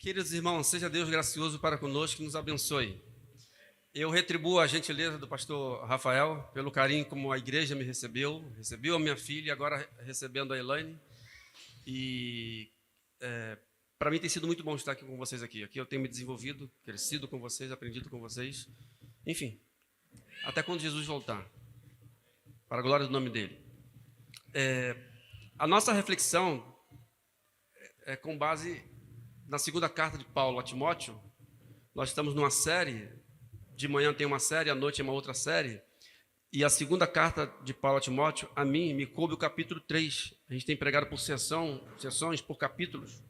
Queridos irmãos, seja Deus gracioso para conosco e nos abençoe. Eu retribuo a gentileza do pastor Rafael pelo carinho como a igreja me recebeu a minha filha e agora recebendo a Elaine. E para mim tem sido muito bom estar aqui com vocês aqui. Aqui eu tenho me desenvolvido, crescido com vocês, aprendido com vocês. Enfim, até quando Jesus voltar, para a glória do nome dele. A nossa reflexão é com base na segunda carta de Paulo a Timóteo. Nós estamos numa série, de manhã tem uma série, à noite é uma outra série, e a segunda carta de Paulo a Timóteo, a mim, me coube o capítulo 3. A gente tem pregado por sessões, por capítulos.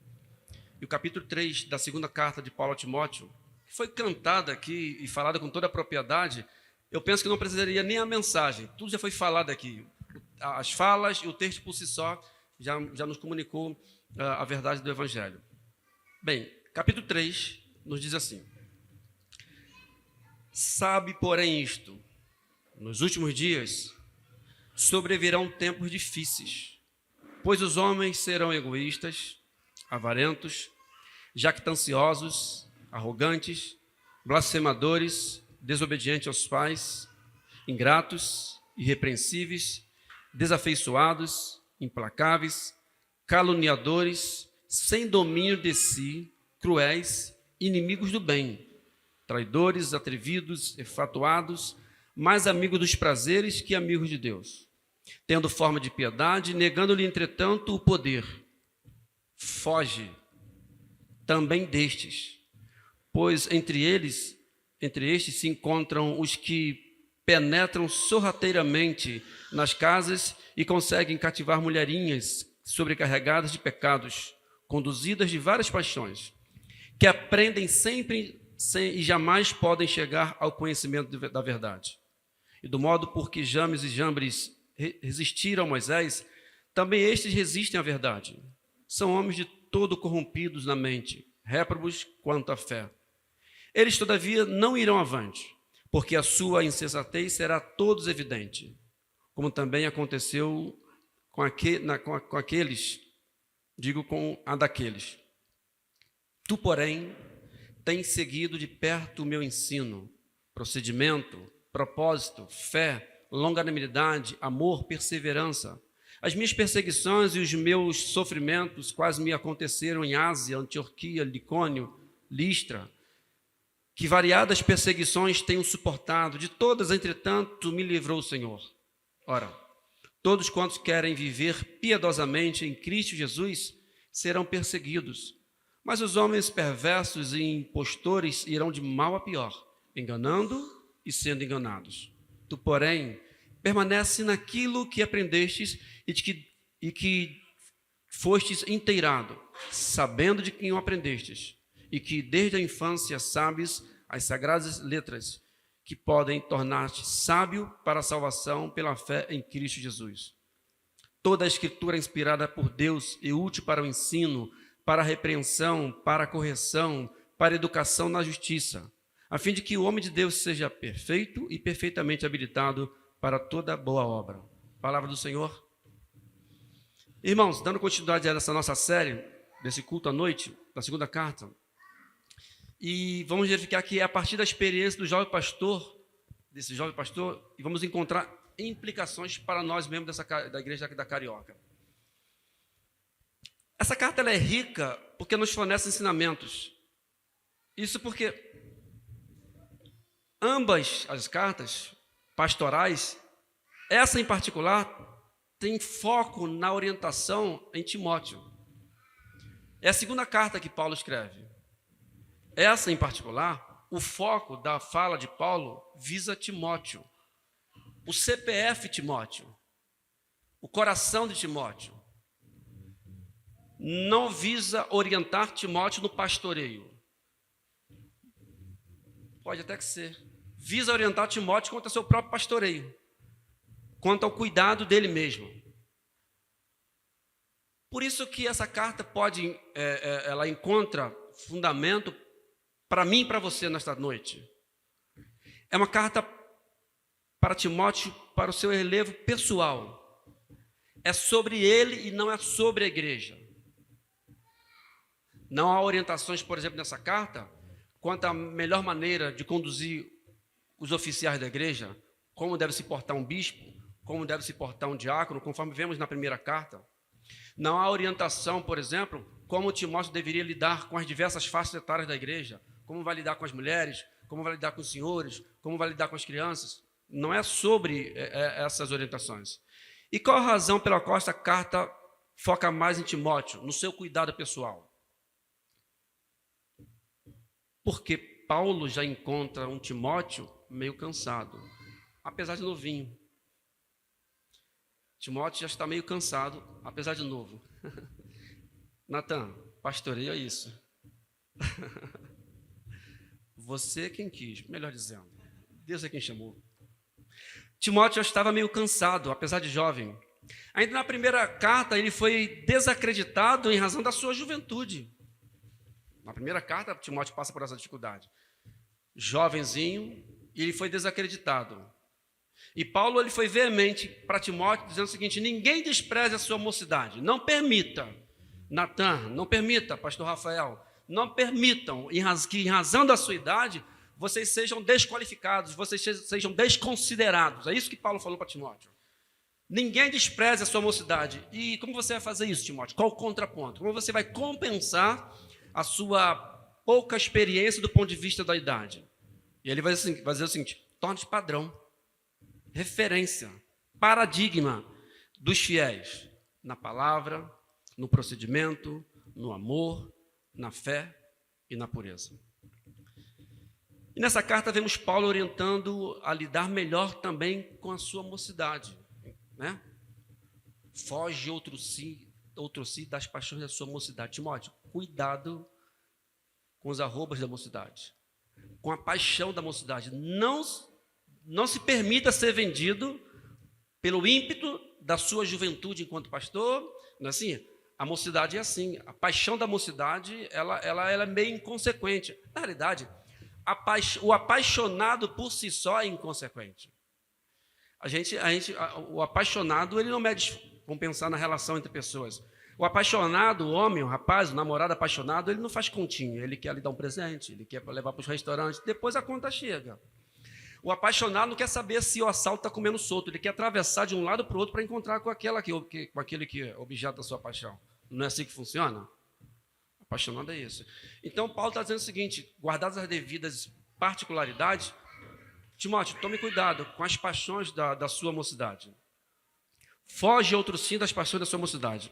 E o capítulo 3 da segunda carta de Paulo a Timóteo, que foi cantada aqui e falada com toda a propriedade, eu penso que não precisaria nem a mensagem, tudo já foi falado aqui. As falas e o texto por si só já nos comunicou a verdade do Evangelho. Bem, capítulo 3 nos diz assim: sabe, porém, isto, nos últimos dias sobrevirão tempos difíceis, pois os homens serão egoístas, avarentos, jactanciosos, arrogantes, blasfemadores, desobedientes aos pais, ingratos, irrepreensíveis, desafeiçoados, implacáveis, caluniadores, sem domínio de si, cruéis, inimigos do bem, traidores, atrevidos, enfatuados, mais amigos dos prazeres que amigos de Deus, tendo forma de piedade, negando-lhe, entretanto, o poder. Foge também destes, pois entre estes se encontram os que penetram sorrateiramente nas casas e conseguem cativar mulherinhas sobrecarregadas de pecados, conduzidas de várias paixões, que aprendem sempre e jamais podem chegar ao conhecimento da verdade. E do modo por que James e Jambres resistiram a Moisés, também estes resistem à verdade. São homens de todo corrompidos na mente, réprobos quanto à fé. Eles, todavia, não irão avante, porque a sua insensatez será a todos evidente, como também aconteceu com aqueles, digo com a daqueles. Tu, porém, tens seguido de perto o meu ensino, procedimento, propósito, fé, longanimidade, amor, perseverança. As minhas perseguições e os meus sofrimentos quase me aconteceram em Ásia, Antioquia, Licônio, Listra, que variadas perseguições tenho suportado, de todas, entretanto, me livrou o Senhor. Ora, todos quantos querem viver piedosamente em Cristo Jesus serão perseguidos, mas os homens perversos e impostores irão de mal a pior, enganando e sendo enganados. Tu, porém, permanece naquilo que aprendestes e que fostes inteirado, sabendo de quem o aprendestes, e que desde a infância sabes as sagradas letras, que podem tornar-te sábio para a salvação pela fé em Cristo Jesus. Toda a Escritura é inspirada por Deus e útil para o ensino, para a repreensão, para a correção, para a educação na justiça, a fim de que o homem de Deus seja perfeito e perfeitamente habilitado para toda boa obra. Palavra do Senhor. Irmãos, dando continuidade a essa nossa série, desse culto à noite, da segunda carta, e vamos verificar que é a partir da experiência do jovem pastor, e vamos encontrar implicações para nós membros da igreja da Carioca. Essa carta ela é rica porque nos fornece ensinamentos. Isso porque ambas as cartas pastorais, essa em particular, tem foco na orientação em Timóteo. É a segunda carta que Paulo escreve. Essa em particular, o foco da fala de Paulo visa Timóteo, o CPF Timóteo, o coração de Timóteo. Não visa orientar Timóteo no pastoreio. Pode até que ser. Visa orientar Timóteo quanto ao seu próprio pastoreio, quanto ao cuidado dele mesmo. Por isso que essa carta ela encontra fundamento para mim e para você nesta noite. É uma carta para Timóteo, para o seu relevo pessoal. É sobre ele e não é sobre a igreja. Não há orientações, por exemplo, nessa carta, quanto à melhor maneira de conduzir os oficiais da igreja, como deve se portar um bispo, como deve se portar um diácono, conforme vemos na primeira carta. Não há orientação, por exemplo, como Timóteo deveria lidar com as diversas faixas etárias da igreja, como vai lidar com as mulheres, como vai lidar com os senhores, como vai lidar com as crianças. Não é sobre essas orientações. E qual a razão pela qual essa carta foca mais em Timóteo, no seu cuidado pessoal? Porque Paulo já encontra um Timóteo meio cansado, apesar de novinho. Timóteo já está meio cansado, apesar de novo. Natan, pastoreia isso. Você é quem quis, melhor dizendo. Deus é quem chamou. Timóteo já estava meio cansado, apesar de jovem. Ainda na primeira carta, ele foi desacreditado em razão da sua juventude. Na primeira carta, Timóteo passa por essa dificuldade. Jovenzinho, e ele foi desacreditado. E Paulo ele foi veemente para Timóteo, dizendo o seguinte: ninguém despreze a sua mocidade. Não permita, Natan, não permita, pastor Rafael, não permitam que em razão da sua idade vocês sejam desqualificados, vocês sejam desconsiderados. É isso que Paulo falou para Timóteo. Ninguém despreze a sua mocidade. E como você vai fazer isso, Timóteo? Qual o contraponto? Como você vai compensar a sua pouca experiência do ponto de vista da idade? E ele vai dizer o seguinte: torne-se padrão, referência, paradigma dos fiéis, na palavra, no procedimento, no amor, na fé e na pureza. E nessa carta vemos Paulo orientando a lidar melhor também com a sua mocidade, né? Foge outro si das paixões da sua mocidade. Timóteo, cuidado com os arrobas da mocidade, com a paixão da mocidade. Não se permita ser vendido pelo ímpeto da sua juventude enquanto pastor. Não é assim? A mocidade é assim. A paixão da mocidade ela é meio inconsequente. Na realidade, o apaixonado por si só é inconsequente. O apaixonado ele não mede, vamos pensar na relação entre pessoas. O apaixonado, o homem, o rapaz, o namorado apaixonado, ele não faz continha. Ele quer lhe dar um presente, ele quer levar para os restaurantes, depois a conta chega. O apaixonado não quer saber se o assalto está comendo solto, ele quer atravessar de um lado para o outro para encontrar com aquele que é objeto da sua paixão. Não é assim que funciona? Apaixonado é isso. Então, Paulo está dizendo o seguinte: guardadas as devidas particularidades, Timóteo, tome cuidado com as paixões da sua mocidade. Foge outro sim das paixões da sua mocidade.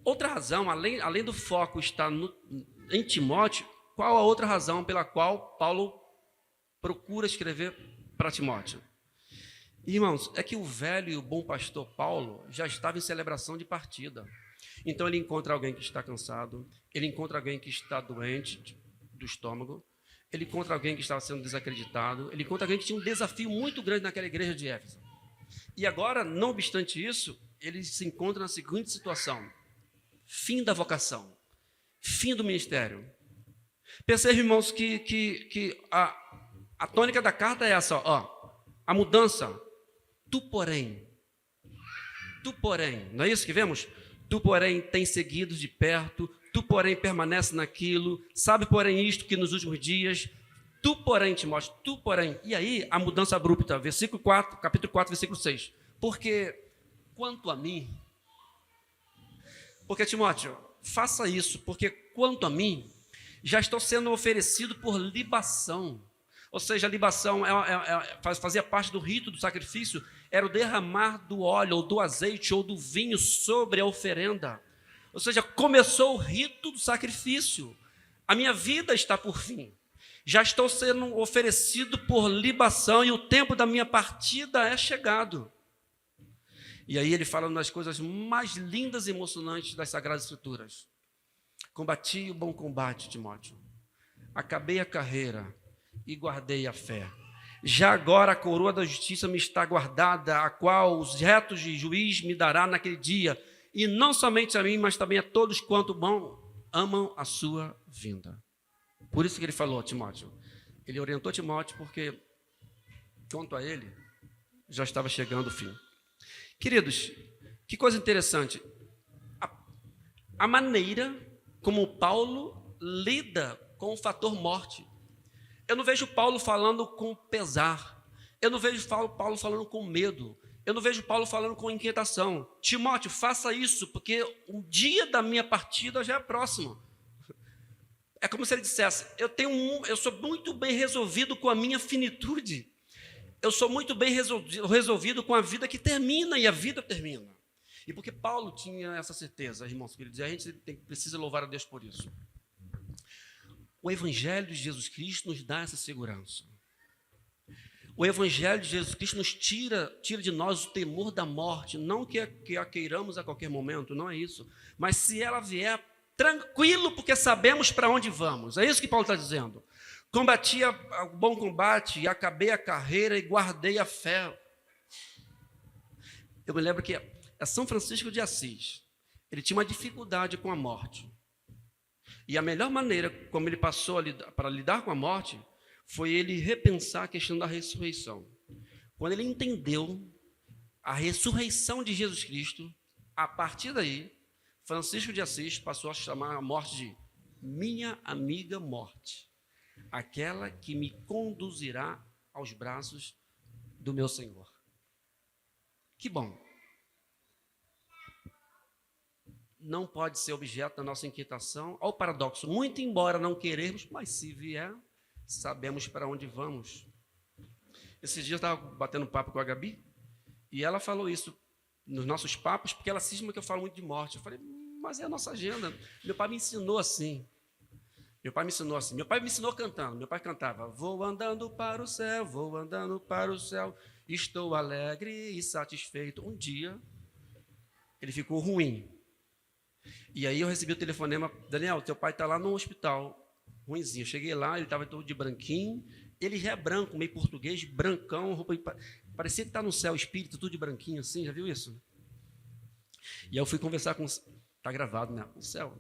Outra razão, além do foco estar em Timóteo, qual a outra razão pela qual Paulo procura escrever para Timóteo? Irmãos, é que o velho e o bom pastor Paulo já estava em celebração de partida. Então ele encontra alguém que está cansado, ele encontra alguém que está doente do estômago, ele encontra alguém que estava sendo desacreditado, ele encontra alguém que tinha um desafio muito grande naquela igreja de Éfeso. E agora, não obstante isso, ele se encontra na seguinte situação: fim da vocação, fim do ministério. Percebe, irmãos, que a tônica da carta é essa, a mudança. Tu, porém, não é isso que vemos? Tu, porém, tens seguido de perto, tu, porém, permanece naquilo, sabe, porém, isto que nos últimos dias, tu, porém, Timóteo, tu, porém. E aí, a mudança abrupta, capítulo 4, versículo 6. Porque, quanto a mim, Timóteo, faça isso, porque, quanto a mim, já estou sendo oferecido por libação. Ou seja, a libação fazia parte do rito do sacrifício, era o derramar do óleo, ou do azeite, ou do vinho sobre a oferenda. Ou seja, começou o rito do sacrifício. A minha vida está por fim. Já estou sendo oferecido por libação e o tempo da minha partida é chegado. E aí ele fala das coisas mais lindas e emocionantes das Sagradas Escrituras. Combati o bom combate, Timóteo. Acabei a carreira e guardei a fé. Já agora a coroa da justiça me está guardada, a qual os retos de juiz me dará naquele dia, e não somente a mim, mas também a todos quanto amam a sua vinda. Por isso que ele falou, Timóteo. Ele orientou Timóteo porque, quanto a ele, já estava chegando o fim. Queridos, que coisa interessante. A maneira como Paulo lida com o fator morte. Eu não vejo Paulo falando com pesar. Eu não vejo Paulo falando com medo. Eu não vejo Paulo falando com inquietação. Timóteo, faça isso, porque o dia da minha partida já é próximo. É como se ele dissesse, eu sou muito bem resolvido com a minha finitude. Eu sou muito bem resolvido com a vida que termina, e a vida termina. E porque Paulo tinha essa certeza, irmãos, que ele dizia, a gente precisa louvar a Deus por isso. O Evangelho de Jesus Cristo nos dá essa segurança. O Evangelho de Jesus Cristo nos tira de nós o temor da morte, não que a queiramos a qualquer momento, não é isso. Mas se ela vier, tranquilo, porque sabemos para onde vamos. É isso que Paulo está dizendo. Combati o bom combate, e acabei a carreira e guardei a fé. Eu me lembro que São Francisco de Assis, ele tinha uma dificuldade com a morte. E a melhor maneira como ele passou para lidar com a morte foi ele repensar a questão da ressurreição. Quando ele entendeu a ressurreição de Jesus Cristo, a partir daí, Francisco de Assis passou a chamar a morte de minha amiga morte, aquela que me conduzirá aos braços do meu Senhor. Que bom. Não pode ser objeto da nossa inquietação. Olha o paradoxo, muito embora não queremos, mas se vier, sabemos para onde vamos. Esses dias eu estava batendo papo com a Gabi, e ela falou isso nos nossos papos, porque ela cisma que eu falo muito de morte. Eu falei, mas é a nossa agenda. Meu pai me ensinou assim. Meu pai me ensinou cantando. Meu pai cantava, vou andando para o céu, estou alegre e satisfeito. Um dia, ele ficou ruim. E aí eu recebi o telefonema, Daniel, teu pai está lá no hospital, ruinzinho. Eu cheguei lá, ele estava todo de branquinho, ele já é branco, meio português, brancão, roupa, parecia que está no céu, espírito, tudo de branquinho assim, já viu isso? E aí eu fui conversar com, está gravado, né, no céu.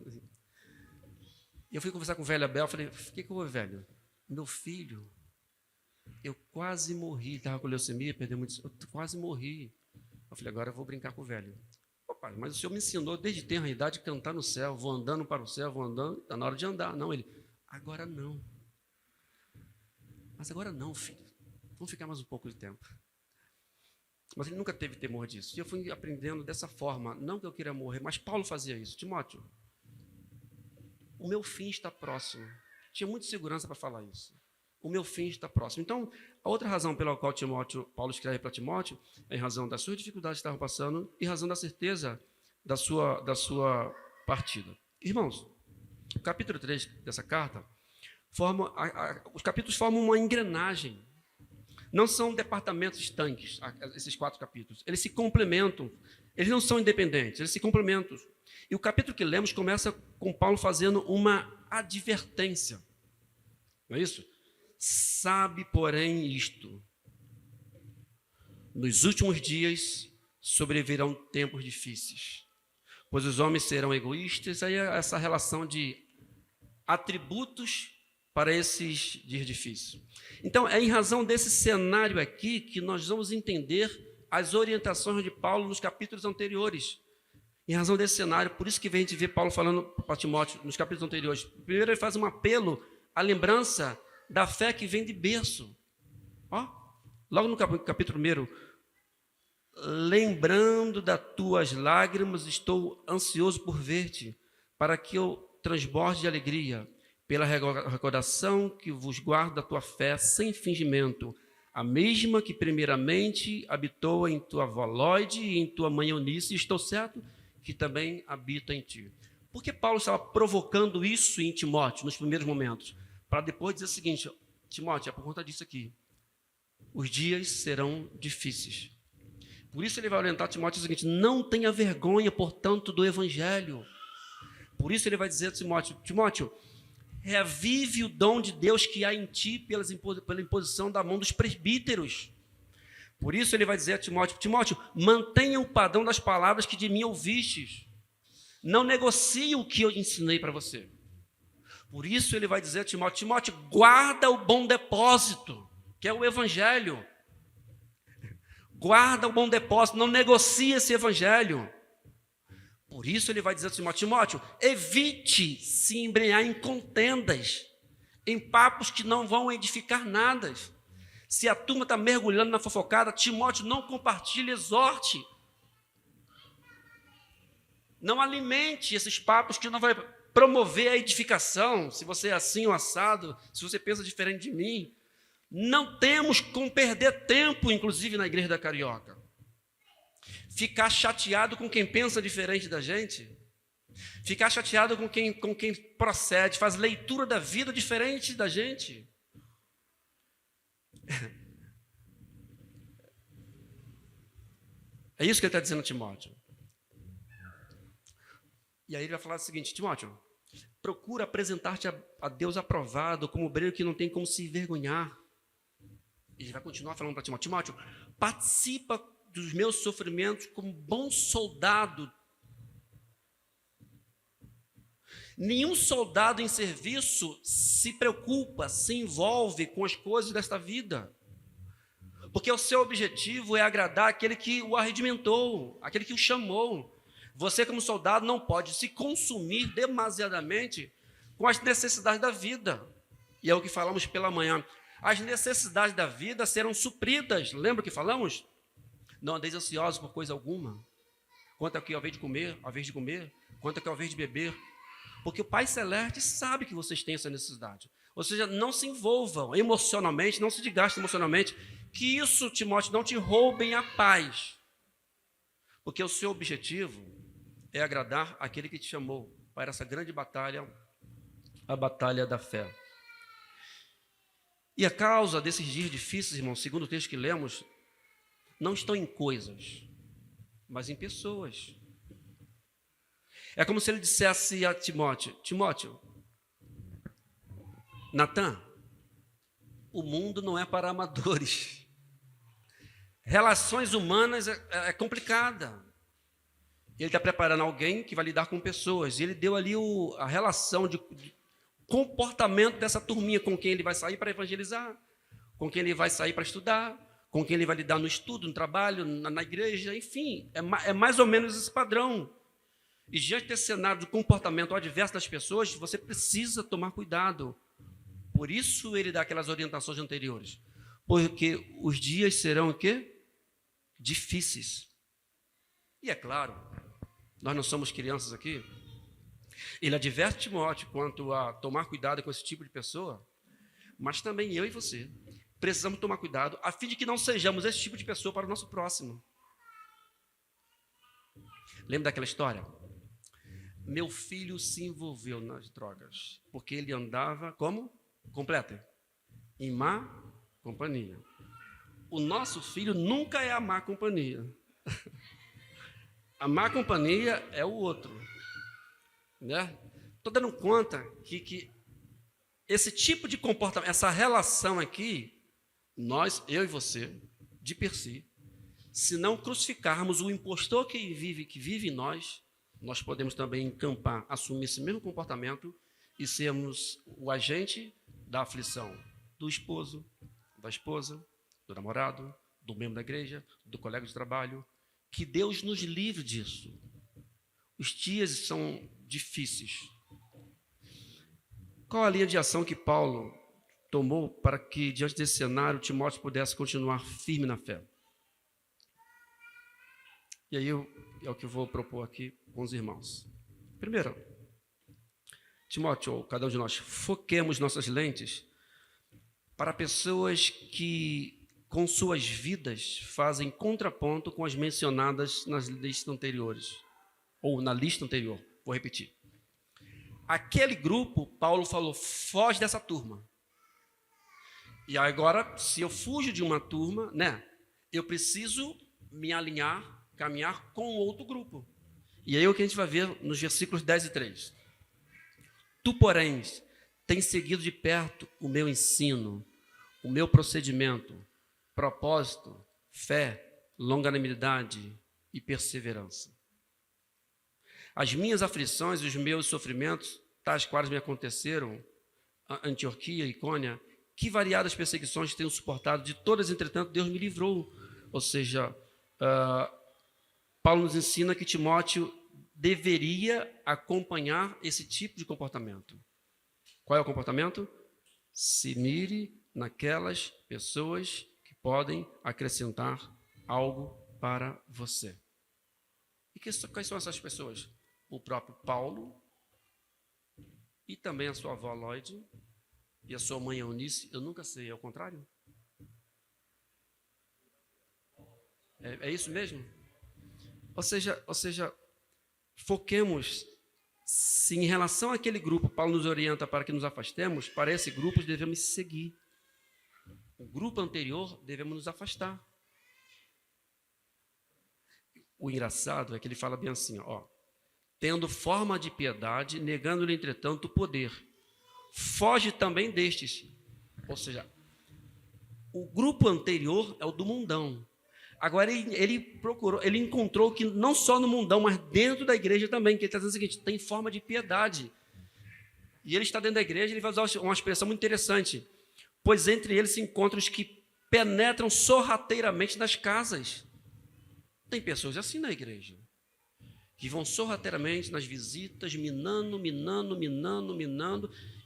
E eu fui conversar com o velho Abel, falei, o que houve, velho? Meu filho, eu quase morri, estava com leucemia, perdeu muito, eu quase morri. Eu falei, agora eu vou brincar com o velho. Pai, mas o Senhor me ensinou desde tenra idade a cantar no céu, vou andando para o céu, vou andando, está na hora de andar. Não, ele, agora não. Mas agora não, filho. Vamos ficar mais um pouco de tempo. Mas ele nunca teve temor disso. E eu fui aprendendo dessa forma, não que eu queira morrer, mas Paulo fazia isso. Timóteo, o meu fim está próximo. Tinha muita segurança para falar isso. O meu fim está próximo. Então, a outra razão pela qual Paulo escreve para Timóteo é em razão das suas dificuldades que estavam passando e razão da certeza da sua partida. Irmãos, o capítulo 3 dessa carta, os capítulos formam uma engrenagem. Não são departamentos estanques, esses 4 capítulos. Eles se complementam. Eles não são independentes, eles se complementam. E o capítulo que lemos começa com Paulo fazendo uma advertência. Não é isso? Sabe, porém, isto: nos últimos dias sobrevirão tempos difíceis, pois os homens serão egoístas. Aí é essa relação de atributos para esses dias difíceis. Então, é em razão desse cenário aqui que nós vamos entender as orientações de Paulo nos capítulos anteriores. Em razão desse cenário, por isso que a gente vê Paulo falando para Timóteo nos capítulos anteriores. Primeiro ele faz um apelo à lembrança da fé que vem de berço. Logo no capítulo 1, lembrando das tuas lágrimas, estou ansioso por ver-te, para que eu transborde de alegria, pela recordação que vos guardo da tua fé sem fingimento, a mesma que primeiramente habitou em tua avó Lóide e em tua mãe Eunice, e estou certo que também habita em ti. Por que Paulo estava provocando isso em Timóteo nos primeiros momentos? Para depois dizer o seguinte, Timóteo, é por conta disso aqui. Os dias serão difíceis. Por isso ele vai orientar Timóteo o seguinte, não tenha vergonha, portanto, do Evangelho. Por isso ele vai dizer a Timóteo, revive o dom de Deus que há em ti pela imposição da mão dos presbíteros. Por isso ele vai dizer a Timóteo, mantenha o padrão das palavras que de mim ouvistes. Não negocie o que eu ensinei para você. Por isso ele vai dizer a Timóteo, guarda o bom depósito, que é o Evangelho. Guarda o bom depósito, não negocie esse Evangelho. Por isso ele vai dizer a Timóteo: Timóteo, evite se embrenhar em contendas, em papos que não vão edificar nada. Se a turma está mergulhando na fofocada, Timóteo, não compartilhe, exorte. Não alimente esses papos que não vai promover a edificação. Se você é assim ou assado, se você pensa diferente de mim. Não temos como perder tempo, inclusive na igreja da Carioca. Ficar chateado com quem pensa diferente da gente. Ficar chateado com quem procede, faz leitura da vida diferente da gente. É isso que ele está dizendo a Timóteo. E aí ele vai falar o seguinte: Timóteo, procura apresentar-te a Deus aprovado, como obreiro que não tem como se envergonhar. Ele vai continuar falando para Timóteo: Timóteo, participa dos meus sofrimentos como bom soldado. Nenhum soldado em serviço se preocupa, se envolve com as coisas desta vida. Porque o seu objetivo é agradar aquele que o arregimentou, aquele que o chamou. Você, como soldado, não pode se consumir demasiadamente com as necessidades da vida. E é o que falamos pela manhã. As necessidades da vida serão supridas. Lembra que falamos? Não andeis ansiosos por coisa alguma. Quanto é que ao vez de comer, quanto é que ao vez de beber. Porque o Pai Celeste sabe que vocês têm essa necessidade. Ou seja, não se envolvam emocionalmente, não se desgastem emocionalmente, que isso, Timóteo, não te roubem a paz. Porque o seu objetivo é agradar aquele que te chamou para essa grande batalha, a batalha da fé. E a causa desses dias difíceis, irmãos, segundo o texto que lemos, não estão em coisas, mas em pessoas. É como se ele dissesse a Timóteo: Timóteo, Natan, o mundo não é para amadores. Relações humanas é complicada. Ele está preparando alguém que vai lidar com pessoas. E ele deu ali a relação de comportamento dessa turminha com quem ele vai sair para evangelizar, com quem ele vai sair para estudar, com quem ele vai lidar no estudo, no trabalho, na igreja, enfim. É mais ou menos esse padrão. E diante desse cenário de comportamento adverso das pessoas, você precisa tomar cuidado. Por isso ele dá aquelas orientações anteriores. Porque os dias serão o quê? Difíceis. E é claro, nós não somos crianças aqui. Ele adverte Timóteo quanto a tomar cuidado com esse tipo de pessoa, mas também eu e você precisamos tomar cuidado a fim de que não sejamos esse tipo de pessoa para o nosso próximo. Lembra daquela história? Meu filho se envolveu nas drogas, porque ele andava, como? Completa. Em má companhia. O nosso filho nunca é a má companhia. A má companhia é o outro. Né? Estou dando conta que esse tipo de comportamento, essa relação aqui, nós, eu e você, de per si, se não crucificarmos o impostor que vive em nós, nós podemos também encampar, assumir esse mesmo comportamento e sermos o agente da aflição do esposo, da esposa, do namorado, do membro da igreja, do colega de trabalho. Que Deus nos livre disso. Os dias são difíceis. Qual a linha de ação que Paulo tomou para que, diante desse cenário, Timóteo pudesse continuar firme na fé? E aí é o que eu vou propor aqui com os irmãos. Primeiro, Timóteo, ou cada um de nós, foquemos nossas lentes para pessoas que, com suas vidas, fazem contraponto com as mencionadas nas listas anteriores, ou na lista anterior. Vou repetir. Aquele grupo, Paulo falou, foge dessa turma. E agora, se eu fujo de uma turma, né, eu preciso me alinhar, caminhar com outro grupo. E aí é o que a gente vai ver nos versículos 10 e 3. Tu, porém, tens seguido de perto o meu ensino, o meu procedimento, propósito, fé, longanimidade e perseverança. As minhas aflições e os meus sofrimentos, tais quais me aconteceram, Antioquia e Icônia, que variadas perseguições tenho suportado, de todas, entretanto, Deus me livrou. Ou seja, Paulo nos ensina que Timóteo deveria acompanhar esse tipo de comportamento. Qual é o comportamento? Se mire naquelas pessoas que podem acrescentar algo para você. E quais são essas pessoas? O próprio Paulo e também a sua avó Lloyd e a sua mãe Eunice. Eu nunca sei, é o contrário? É isso mesmo? Ou seja, foquemos, se em relação àquele grupo, Paulo nos orienta para que nos afastemos, para esse grupo devemos seguir. O grupo anterior devemos nos afastar. O engraçado é que ele fala bem assim, tendo forma de piedade, negando-lhe, entretanto, o poder. Foge também destes. Ou seja, o grupo anterior é o do mundão. Agora ele encontrou que não só no mundão, mas dentro da igreja também, que ele está dizendo o seguinte, tem forma de piedade. E ele está dentro da igreja, ele vai usar uma expressão muito interessante. Pois entre eles se encontram os que penetram sorrateiramente nas casas. Tem pessoas assim na igreja, que vão sorrateiramente nas visitas, minando,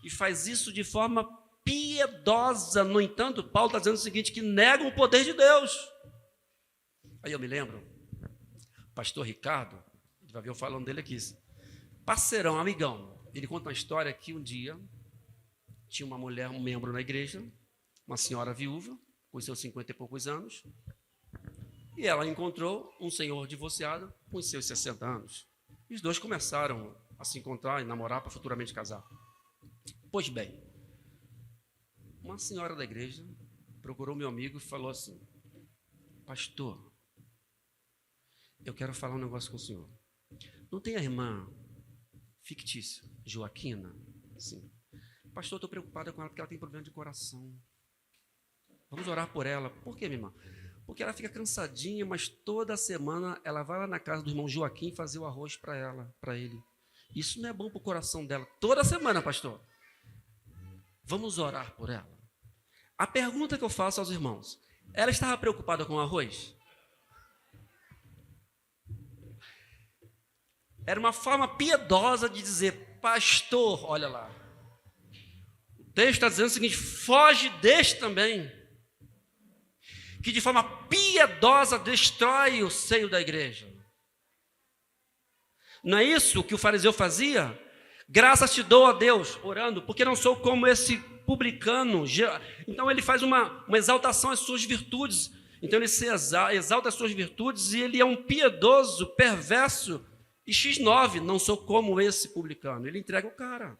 e faz isso de forma piedosa. No entanto, Paulo está dizendo o seguinte, que negam o poder de Deus. Aí eu me lembro, pastor Ricardo, ele vai ver eu falando dele aqui, parceirão, amigão, ele conta uma história que um dia tinha uma mulher, um membro na igreja, uma senhora viúva, com seus 50 e poucos anos, e ela encontrou um senhor divorciado com seus 60 anos. E os dois começaram a se encontrar e namorar para futuramente casar. Pois bem, uma senhora da igreja procurou meu amigo e falou assim, pastor, eu quero falar um negócio com o senhor. Não tem a irmã fictícia, Joaquina? Sim. Pastor, estou preocupada com ela porque ela tem problema de coração. Vamos orar por ela. Por quê, minha irmã? Porque ela fica cansadinha, mas toda semana ela vai lá na casa do irmão Joaquim fazer o arroz para ela, para ele. Isso não é bom para o coração dela. Toda semana, pastor. Vamos orar por ela. A pergunta que eu faço aos irmãos, ela estava preocupada com o arroz? Era uma forma piedosa de dizer, pastor, olha lá. O texto está dizendo o seguinte, foge deste também, que de forma piedosa destrói o seio da igreja. Não é isso que o fariseu fazia? Graças te dou a Deus, orando, porque não sou como esse publicano. Então ele faz uma exaltação às suas virtudes. Então ele se exalta as suas virtudes e ele é um piedoso, perverso. E X9, não sou como esse publicano. Ele entrega o cara.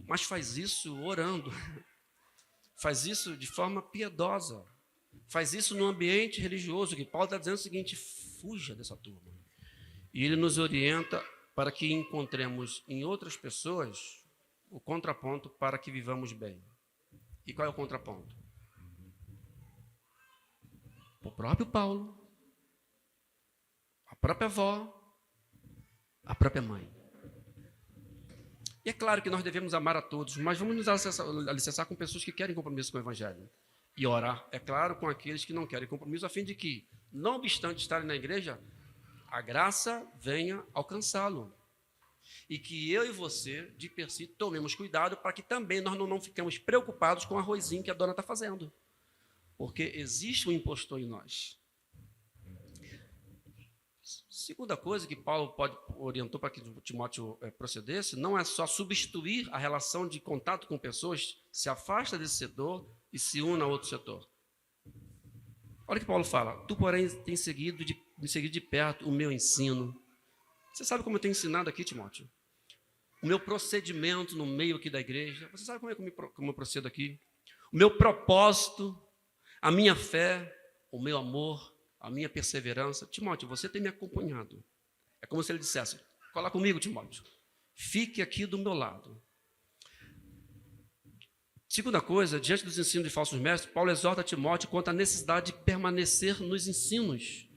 Mas faz isso orando. Faz isso de forma piedosa. Faz isso no ambiente religioso, que Paulo está dizendo o seguinte, fuja dessa turma. E ele nos orienta para que encontremos em outras pessoas o contraponto para que vivamos bem. E qual é o contraponto? O próprio Paulo, a própria avó, a própria mãe. E é claro que nós devemos amar a todos, mas vamos nos alicerçar com pessoas que querem compromisso com o Evangelho. E orar, é claro, com aqueles que não querem compromisso, a fim de que, não obstante estarem na igreja, a graça venha alcançá-lo. E que eu e você, de per si, tomemos cuidado para que também nós não fiquemos preocupados com o arrozinho que a dona está fazendo. Porque existe um impostor em nós. Segunda coisa que Paulo orientou para que Timóteo procedesse, não é só substituir a relação de contato com pessoas, se afasta desse setor e se une a outro setor. Olha o que Paulo fala, tu, porém, tens seguido de perto o meu ensino. Você sabe como eu tenho ensinado aqui, Timóteo? O meu procedimento no meio aqui da igreja. Você sabe como eu procedo aqui? O meu propósito, a minha fé, o meu amor, a minha perseverança. Timóteo, você tem me acompanhado. É como se ele dissesse, cola comigo, Timóteo. Fique aqui do meu lado. Segunda coisa, diante dos ensinos de falsos mestres, Paulo exorta Timóteo quanto à necessidade de permanecer nos ensinos.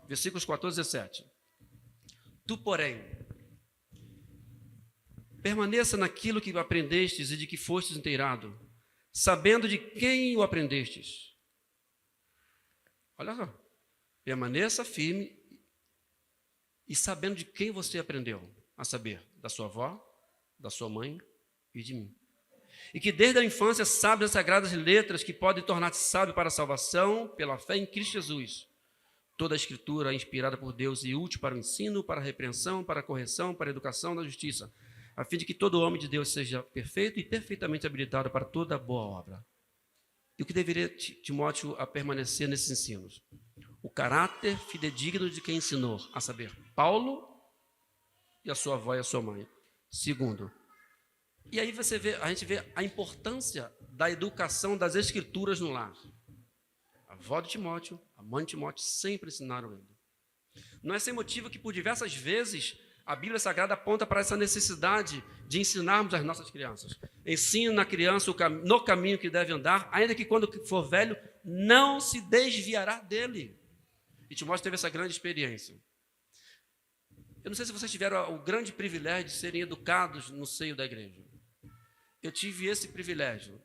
Versículos 14 e 17. Tu, porém, permaneça naquilo que aprendestes e de que fostes inteirado, sabendo de quem o aprendestes. Olha só. Permaneça firme e sabendo de quem você aprendeu, a saber, da sua avó, da sua mãe e de mim. E que desde a infância sabe as sagradas letras que podem tornar-te sábio para a salvação pela fé em Cristo Jesus. Toda a Escritura é inspirada por Deus e útil para o ensino, para a repreensão, para a correção, para a educação na justiça, a fim de que todo homem de Deus seja perfeito e perfeitamente habilitado para toda boa obra. E o que deveria Timóteo a permanecer nesses ensinos? O caráter fidedigno de quem ensinou, a saber, Paulo e a sua avó e a sua mãe. Segundo, e aí a gente vê a importância da educação das Escrituras no lar. A avó de Timóteo, a mãe de Timóteo sempre ensinaram ele. Não é sem motivo que por diversas vezes a Bíblia Sagrada aponta para essa necessidade de ensinarmos as nossas crianças. Ensina a criança no caminho que deve andar, ainda que quando for velho, não se desviará dele. E Timóteo teve essa grande experiência. Eu não sei se vocês tiveram o grande privilégio de serem educados no seio da igreja. Eu tive esse privilégio.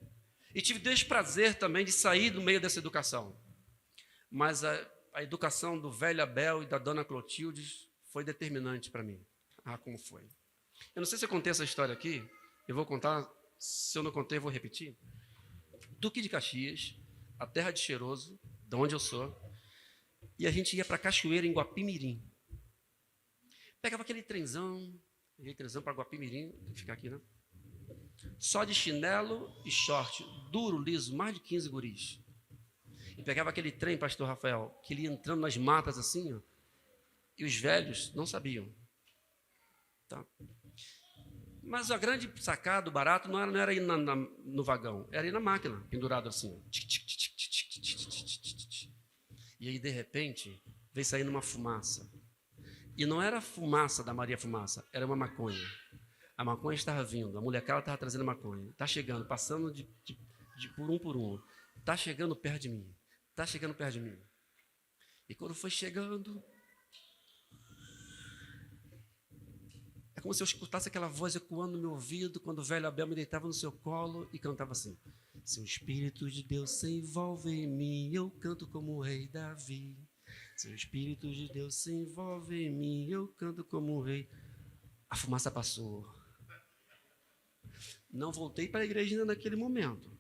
E tive desprazer também de sair do meio dessa educação. Mas a educação do velho Abel e da dona Clotilde foi determinante para mim. Ah, como foi. Eu não sei se eu contei essa história aqui. Eu vou contar. Se eu não contei, eu vou repetir. Duque de Caxias, a terra de Cheiroso, de onde eu sou. E a gente ia para Cachoeira, em Guapimirim. Pegava aquele trenzão para Guapimirim, tem que ficar aqui, né? Só de chinelo e short, duro, liso, mais de 15 guris. E pegava aquele trem, pastor Rafael, que ele ia entrando nas matas assim, ó, e os velhos não sabiam. Tá? Mas a grande sacada, o barato, não era ir no vagão, era ir na máquina, pendurado assim. Ó. E aí, de repente, veio saindo uma fumaça. E não era a fumaça da Maria Fumaça, era uma maconha. A maconha estava vindo, a molecada estava trazendo maconha. Está chegando, passando de por um. Está chegando perto de mim. Está chegando perto de mim. E quando foi chegando, é como se eu escutasse aquela voz ecoando no meu ouvido, quando o velho Abel me deitava no seu colo e cantava assim: se o Espírito de Deus se envolve em mim, eu canto como o rei Davi. Se o Espírito de Deus se envolve em mim, eu canto como o rei. A fumaça passou. Não voltei para a igreja ainda naquele momento,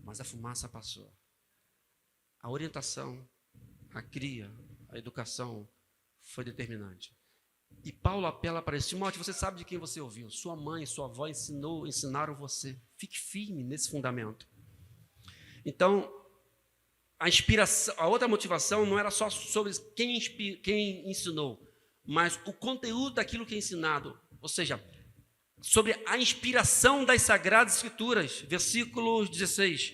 mas a fumaça passou. A orientação, a cria, a educação foi determinante. E Paulo apela para isso. Timóteo, você sabe de quem você ouviu. Sua mãe, sua avó ensinaram você. Fique firme nesse fundamento. Então, a inspiração, a outra motivação não era só sobre quem ensinou, mas o conteúdo daquilo que é ensinado. Ou seja, sobre a inspiração das Sagradas Escrituras. Versículo 16.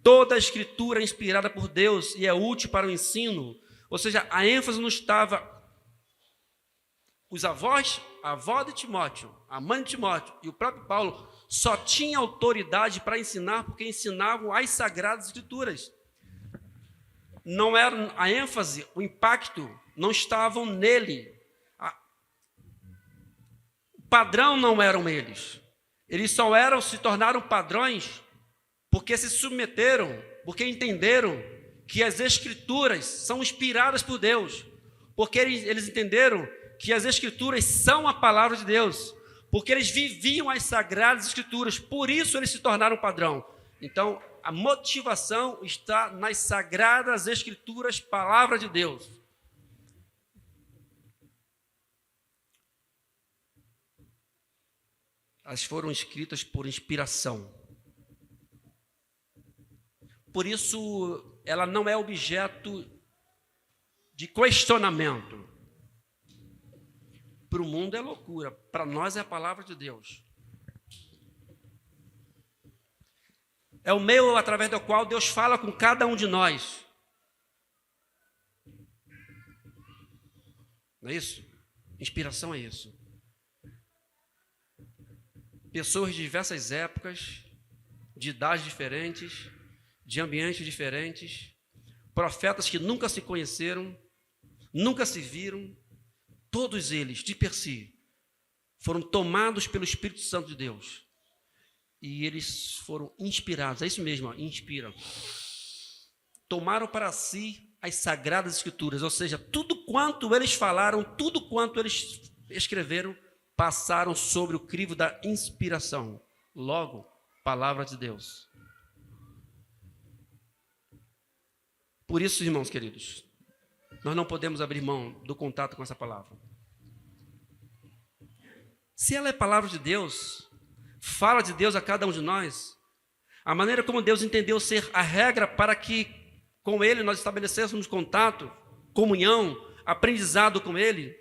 Toda a Escritura é inspirada por Deus e é útil para o ensino. Ou seja, a ênfase não estava... Os avós, a avó de Timóteo, a mãe de Timóteo e o próprio Paulo só tinham autoridade para ensinar porque ensinavam as Sagradas Escrituras. Não era a ênfase, o impacto não estavam nele. O padrão não eram eles. Eles só se tornaram padrões porque se submeteram, porque entenderam que as Escrituras são inspiradas por Deus, porque eles entenderam que as Escrituras são a palavra de Deus, porque eles viviam as Sagradas Escrituras, por isso eles se tornaram padrão. Então, a motivação está nas Sagradas Escrituras, palavra de Deus. Elas foram escritas por inspiração. Por isso, ela não é objeto de questionamento. Para o mundo é loucura, para nós é a palavra de Deus. É o meio através do qual Deus fala com cada um de nós. Não é isso? Inspiração é isso. Pessoas de diversas épocas, de idades diferentes, de ambientes diferentes, profetas que nunca se conheceram, nunca se viram, todos eles, de per si, foram tomados pelo Espírito Santo de Deus. E eles foram inspirados, é isso mesmo, inspiram. Tomaram para si as Sagradas Escrituras, ou seja, tudo quanto eles falaram, tudo quanto eles escreveram, passaram sobre o crivo da inspiração. Logo, palavra de Deus. Por isso, irmãos queridos, nós não podemos abrir mão do contato com essa palavra. Se ela é palavra de Deus, fala de Deus a cada um de nós, a maneira como Deus entendeu ser a regra para que com Ele nós estabelecêssemos contato, comunhão, aprendizado com Ele,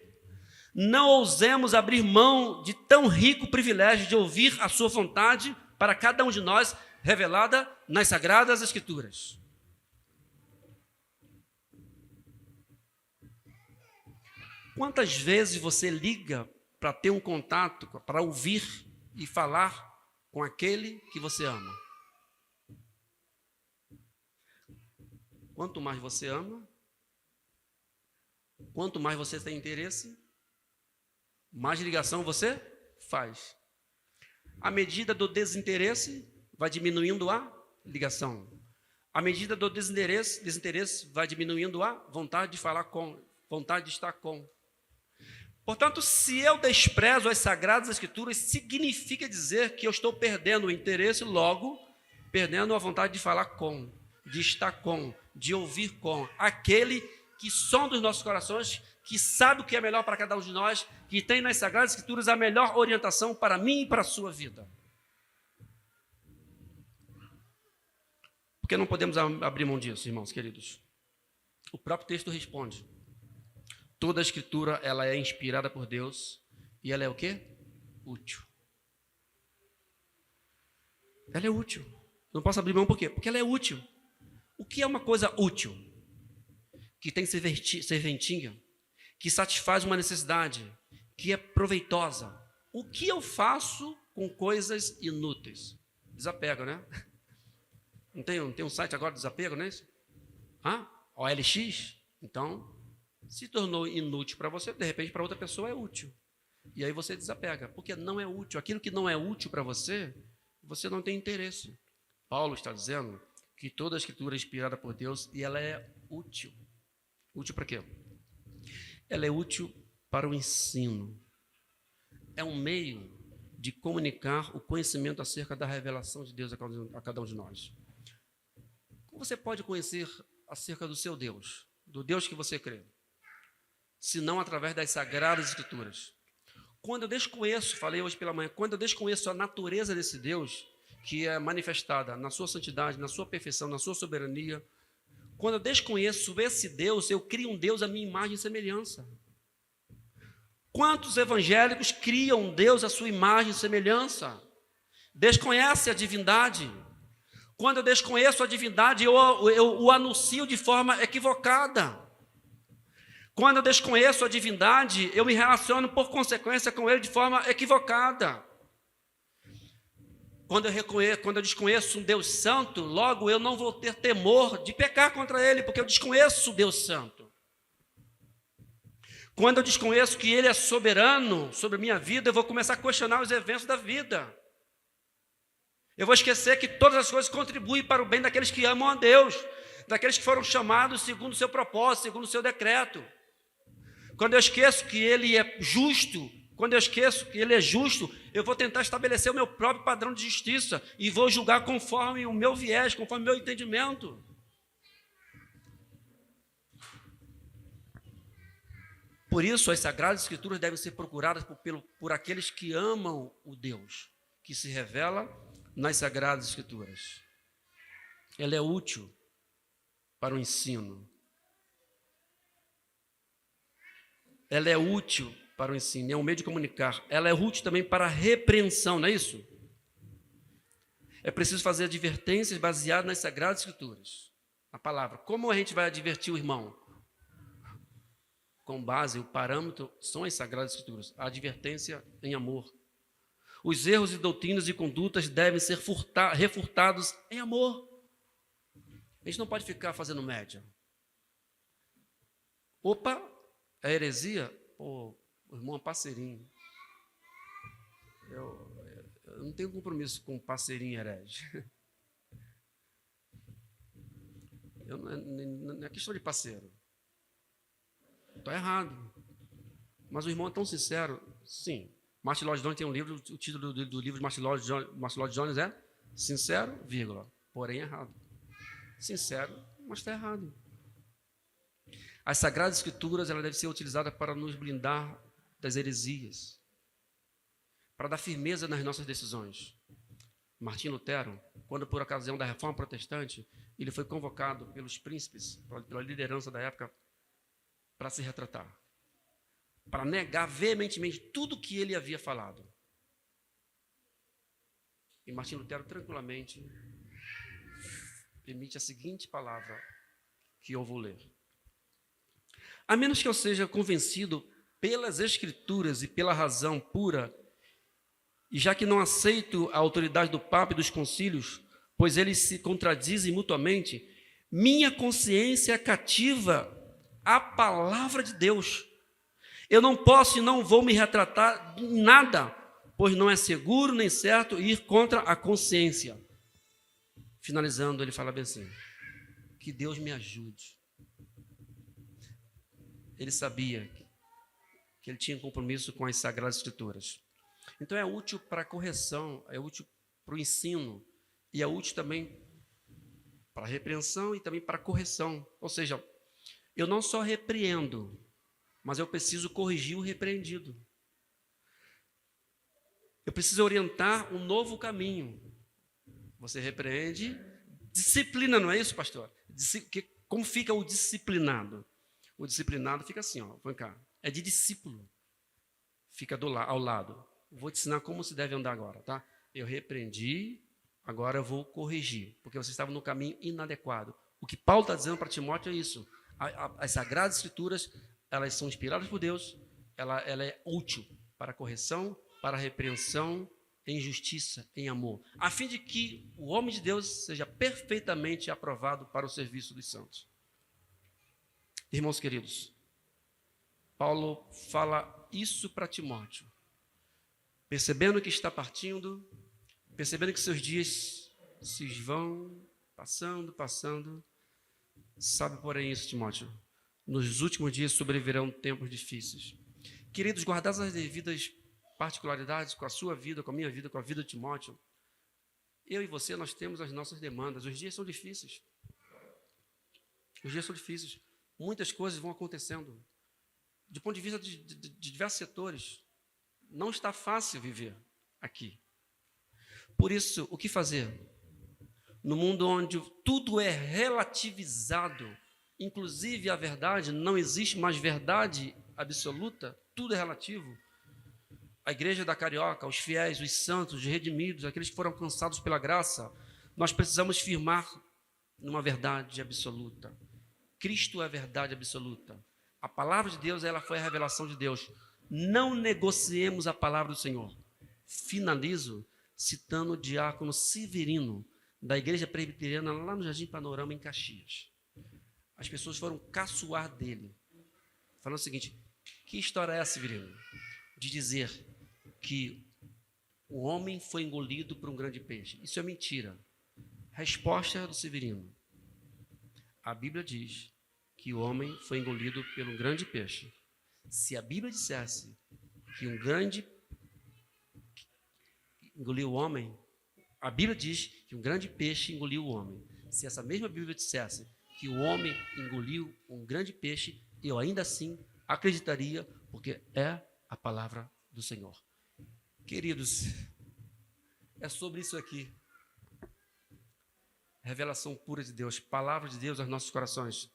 não ousemos abrir mão de tão rico privilégio de ouvir a sua vontade para cada um de nós, revelada nas Sagradas Escrituras. Quantas vezes você liga para ter um contato, para ouvir e falar com aquele que você ama? Quanto mais você ama, quanto mais você tem interesse, mais ligação você faz. À medida do desinteresse, vai diminuindo a ligação. À medida do desinteresse vai diminuindo a vontade de falar com, vontade de estar com. Portanto, se eu desprezo as Sagradas Escrituras, significa dizer que eu estou perdendo o interesse, logo, perdendo a vontade de falar com, de estar com, de ouvir com aquele que sonda os nossos corações, que sabe o que é melhor para cada um de nós, que tem nas Sagradas Escrituras a melhor orientação para mim e para a sua vida. Por que não podemos abrir mão disso, irmãos queridos? O próprio texto responde. Toda a Escritura, ela é inspirada por Deus e ela é o quê? Útil. Ela é útil. Não posso abrir mão por quê? Porque ela é útil. O que é uma coisa útil? Que tem serventia, que satisfaz uma necessidade, que é proveitosa. O que eu faço com coisas inúteis? Desapego, né? Não tem um site agora de desapego, não é isso? OLX? Então, se tornou inútil para você, de repente para outra pessoa é útil. E aí você desapega, porque não é útil. Aquilo que não é útil para você, você não tem interesse. Paulo está dizendo que toda a Escritura é inspirada por Deus e ela é útil. Útil para quê? Ela é útil para o ensino. É um meio de comunicar o conhecimento acerca da revelação de Deus a cada um de nós. Como você pode conhecer acerca do seu Deus, do Deus que você crê? Se não através das Sagradas Escrituras. Quando eu desconheço, falei hoje pela manhã, quando eu desconheço a natureza desse Deus, que é manifestada na sua santidade, na sua perfeição, na sua soberania, quando eu desconheço esse Deus, eu crio um Deus à minha imagem e semelhança. Quantos evangélicos criam um Deus à sua imagem e semelhança? Desconhece a divindade. Quando eu desconheço a divindade, eu o anuncio de forma equivocada. Quando eu desconheço a divindade, eu me relaciono por consequência com ele de forma equivocada. Quando eu desconheço um Deus santo, logo eu não vou ter temor de pecar contra ele, porque eu desconheço o Deus santo. Quando eu desconheço que ele é soberano sobre a minha vida, eu vou começar a questionar os eventos da vida. Eu vou esquecer que todas as coisas contribuem para o bem daqueles que amam a Deus, daqueles que foram chamados segundo o seu propósito, segundo o seu decreto. Quando eu esqueço que ele é justo, eu vou tentar estabelecer o meu próprio padrão de justiça e vou julgar conforme o meu viés, conforme o meu entendimento. Por isso, as Sagradas Escrituras devem ser procuradas por aqueles que amam o Deus, que se revela nas Sagradas Escrituras. Ela é útil para o ensino. Ela é útil para o ensino, é um meio de comunicar. Ela é útil também para a repreensão, não é isso? É preciso fazer advertências baseadas nas Sagradas Escrituras, na palavra. Como a gente vai advertir o irmão? Com base, o parâmetro são as Sagradas Escrituras, a advertência em amor. Os erros e doutrinas e condutas devem ser refutados em amor. A gente não pode ficar fazendo média. Opa, a heresia, o irmão é parceirinho. Eu não tenho compromisso com parceirinho herege. Não é questão de parceiro. Está errado. Mas o irmão é tão sincero. Sim. Martin Lloyd Jones tem um livro, o título do livro de Martin Lloyd Jones é Sincero, vírgula, porém errado. Sincero, mas está errado. As Sagradas Escrituras ela deve ser utilizada para nos blindar das heresias, para dar firmeza nas nossas decisões. Martim Lutero, quando por ocasião da Reforma Protestante, ele foi convocado pelos príncipes, pela liderança da época, para se retratar, para negar veementemente tudo o que ele havia falado. E Martim Lutero, tranquilamente, emite a seguinte palavra que eu vou ler. A menos que eu seja convencido pelas Escrituras e pela razão pura, e já que não aceito a autoridade do Papa e dos concílios, pois eles se contradizem mutuamente, minha consciência é cativa à palavra de Deus. Eu não posso e não vou me retratar em nada, pois não é seguro nem certo ir contra a consciência. Finalizando, ele fala bem assim, que Deus me ajude. Ele sabia que ele tinha um compromisso com as Sagradas Escrituras. Então é útil para a correção, é útil para o ensino, e é útil também para a repreensão e também para a correção. Ou seja, eu não só repreendo, mas eu preciso corrigir o repreendido. Eu preciso orientar um novo caminho. Você repreende, disciplina, não é isso, pastor? Como fica o disciplinado? O disciplinado fica assim, ó, vem cá, é de discípulo. Fica ao lado. Vou te ensinar como se deve andar agora, tá? Eu repreendi, agora eu vou corrigir, porque você estava no caminho inadequado. O que Paulo está dizendo para Timóteo é isso. As Sagradas Escrituras, elas são inspiradas por Deus, ela é útil para a correção, para a repreensão, em justiça, em amor, a fim de que o homem de Deus seja perfeitamente aprovado para o serviço dos santos. Irmãos queridos, Paulo fala isso para Timóteo, percebendo que está partindo, percebendo que seus dias se vão passando, sabe, porém, isso, Timóteo, nos últimos dias sobrevirão tempos difíceis. Queridos, guardadas as devidas particularidades com a sua vida, com a minha vida, com a vida de Timóteo, eu e você, nós temos as nossas demandas. Os dias são difíceis. Os dias são difíceis. Muitas coisas vão acontecendo. Do ponto de vista de diversos setores, não está fácil viver aqui. Por isso, o que fazer? No mundo onde tudo é relativizado, inclusive a verdade, não existe mais verdade absoluta, tudo é relativo. A igreja da Carioca, os fiéis, os santos, os redimidos, aqueles que foram alcançados pela graça, nós precisamos firmar numa verdade absoluta. Cristo é a verdade absoluta. A palavra de Deus, ela foi a revelação de Deus. Não negociemos a palavra do Senhor. Finalizo citando o diácono Severino, da igreja presbiteriana lá no Jardim Panorama, em Caxias. As pessoas foram caçoar dele, falando o seguinte: que história é essa, Severino? De dizer que o homem foi engolido por um grande peixe. Isso é mentira. Resposta do Severino: a Bíblia diz que o homem foi engolido por um grande peixe. Se a Bíblia dissesse que um grande engoliu o homem, a Bíblia diz que um grande peixe engoliu o homem. Se essa mesma Bíblia dissesse que o homem engoliu um grande peixe, eu ainda assim acreditaria, porque é a palavra do Senhor. Queridos, é sobre isso aqui. Revelação pura de Deus, palavra de Deus aos nossos corações,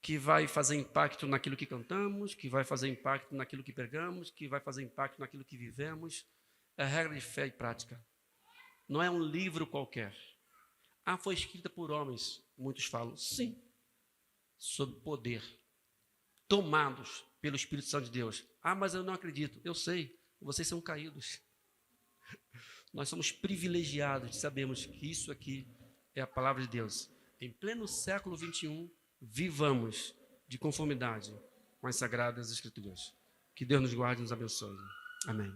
que vai fazer impacto naquilo que cantamos, que vai fazer impacto naquilo que pregamos, que vai fazer impacto naquilo que vivemos. É regra de fé e prática. Não é um livro qualquer. Foi escrita por homens, muitos falam, sim, sob poder, tomados pelo Espírito Santo de Deus. Mas eu não acredito. Eu sei, vocês são caídos. Nós somos privilegiados de sabermos que isso aqui é a palavra de Deus. Em pleno século XXI, vivamos de conformidade com as Sagradas Escrituras. Que Deus nos guarde e nos abençoe. Amém.